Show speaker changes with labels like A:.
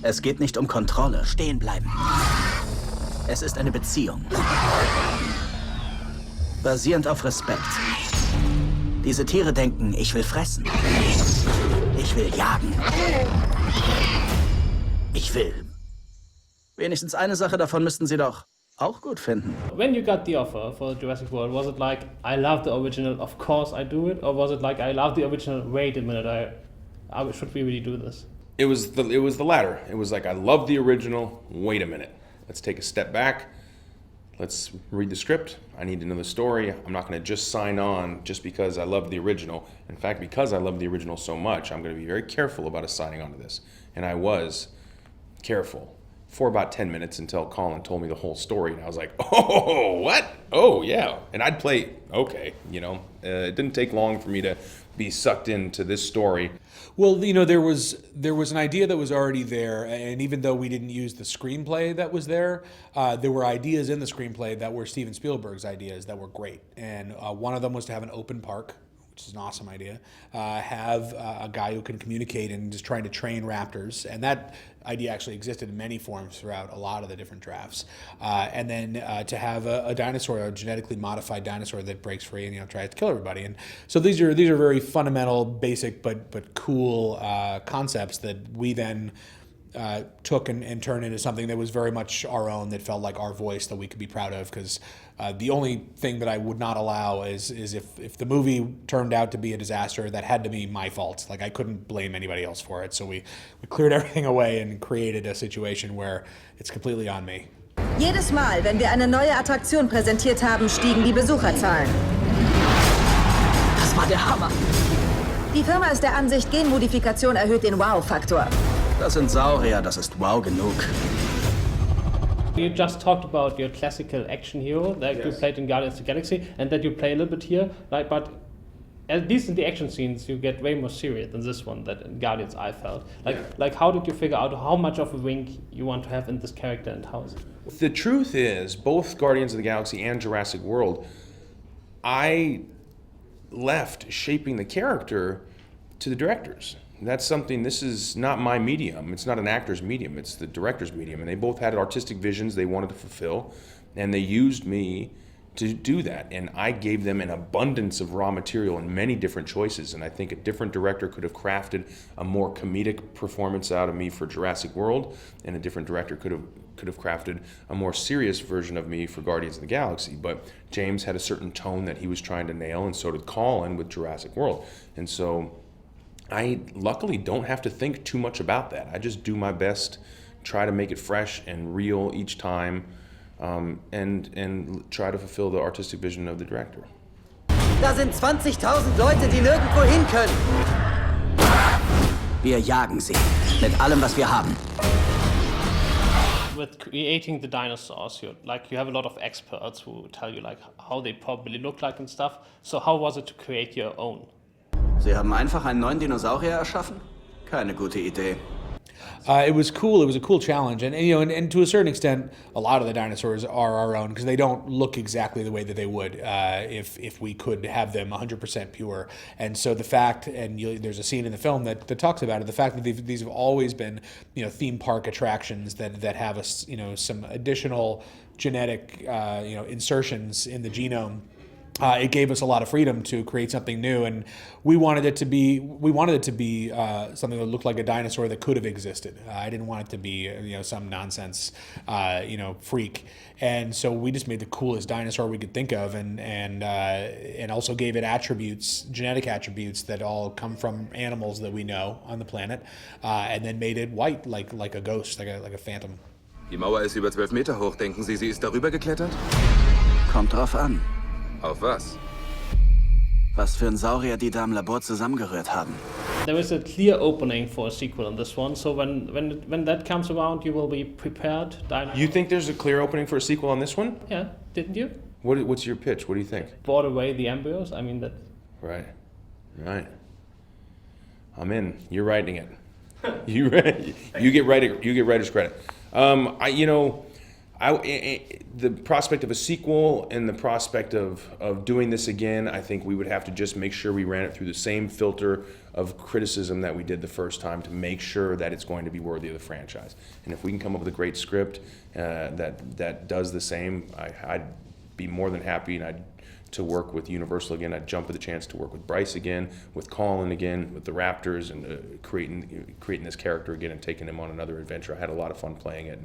A: Es geht nicht um Kontrolle. Stehen bleiben. Es ist eine Beziehung. Basierend auf Respekt. Diese Tiere denken, ich will fressen. Ich will jagen. Ich will. Wenigstens eine Sache davon müssten Sie doch auch gut finden.
B: When you got the offer for Jurassic World, was it like, I love the original, of course I do it? Or was it like, I love the original, wait a minute, should we really do this?
C: It was the latter. It was like, I love the original, wait a minute. Let's take a step back. Let's read the script. I need to know the story. I'm not going to just sign on just because I love the original. In fact, because I love the original so much, I'm going to be very careful about us signing on to this. And I was careful for about 10 minutes until Colin told me the whole story. And I was like, oh, what? Oh, yeah. And I'd play, okay, you know. It didn't take long for me to be sucked into this story.
D: Well, you know, there was an idea that was already there, and even though we didn't use the screenplay that was there were ideas in the screenplay that were Steven Spielberg's ideas that were great. And one of them was to have an open park, which is an awesome idea, have a guy who can communicate and is trying to train raptors. And that idea actually existed in many forms throughout a lot of the different drafts. And then to have a dinosaur, a genetically modified dinosaur that breaks free and, you know, tries to kill everybody. And so these are very fundamental, basic, but cool concepts that we then took and turned into something that was very much our own, that felt like our voice, that we could be proud of. Because the only thing that I would not allow is if the movie turned out to be a disaster, that had to be my fault. Like, I couldn't blame anybody else for it. So we cleared everything away and created a situation where it's completely on me.
E: Jedes Mal, wenn wir eine neue Attraktion präsentiert haben, stiegen die Besucherzahlen.
A: Das war der Hammer.
E: Die Firma ist der Ansicht, Genmodifikation erhöht den Wow-Faktor.
A: Das sind Saurier, das ist wow genug.
B: You just talked about your classical action hero that you played in Guardians of the Galaxy, and that you play a little bit here. Like, but at least in the action scenes, you get way more serious than this one that in Guardians I felt. Like how did you figure out how much of a wink you want to have in this character and how is it?
C: The truth is, both Guardians of the Galaxy and Jurassic World, I left shaping the character to the directors. That's something, this is not my medium. It's not an actor's medium, it's the director's medium. And they both had artistic visions they wanted to fulfill, and they used me to do that. And I gave them an abundance of raw material and many different choices. And I think a different director could have crafted a more comedic performance out of me for Jurassic World, and a different director could have crafted a more serious version of me for Guardians of the Galaxy. But James had a certain tone that he was trying to nail, and so did Colin with Jurassic World. And so I luckily don't have to think too much about that. I just do my best, try to make it fresh and real each time, and try to fulfill the artistic vision of the director.
F: Da sind 20.000 Leute, die nirgendwo hin können.
A: Wir jagen sie. Mit allem, was wir haben.
B: With creating the dinosaurs, you have a lot of experts who tell you like how they probably look like and stuff. So how was it to create your own?
A: Sie haben einfach einen neuen Dinosaurier erschaffen? Keine gute Idee.
D: It was cool. It was a cool challenge, and you know, and to a certain extent, a lot of the dinosaurs are our own because they don't look exactly the way that they would if we could have them 100% pure. And so the fact, and there's a scene in the film that talks about it, the fact that these have always been, you know, theme park attractions that have us, you know, some additional genetic, you know, insertions in the genome. It gave us a lot of freedom to create something new, and we wanted it to be something that looked like a dinosaur that could have existed. I didn't want it to be, you know, some nonsense, you know, freak. And so we just made the coolest dinosaur we could think of, and also gave it attributes, genetic attributes that all come from animals that we know on the planet, and then made it white, like a ghost, like a phantom.
G: Die Mauer ist über 12 Meter hoch. Denken Sie, sie ist darüber geklettert?
A: Kommt drauf an.
G: Auf was?
A: Was für ein Saurier die da im Labor zusammengerührt haben.
B: There is a clear opening for a sequel in this one, so when that comes around, you will be prepared.
C: You think there's a clear opening for a sequel on this one?
B: Yeah, didn't you?
C: What's your pitch? What do you think?
B: Brought away the embryos. I mean that.
C: Right. I'm in. You're writing it. You get writer's credit. The prospect of a sequel and the prospect of doing this again, I think we would have to just make sure we ran it through the same filter of criticism that we did the first time to make sure that it's going to be worthy of the franchise. And if we can come up with a great script that does the same, I'd be more than happy to work with Universal again. I'd jump at the chance to work with Bryce again, with Colin again, with the Raptors, and creating this character again and taking him on another adventure. I had a lot of fun playing it.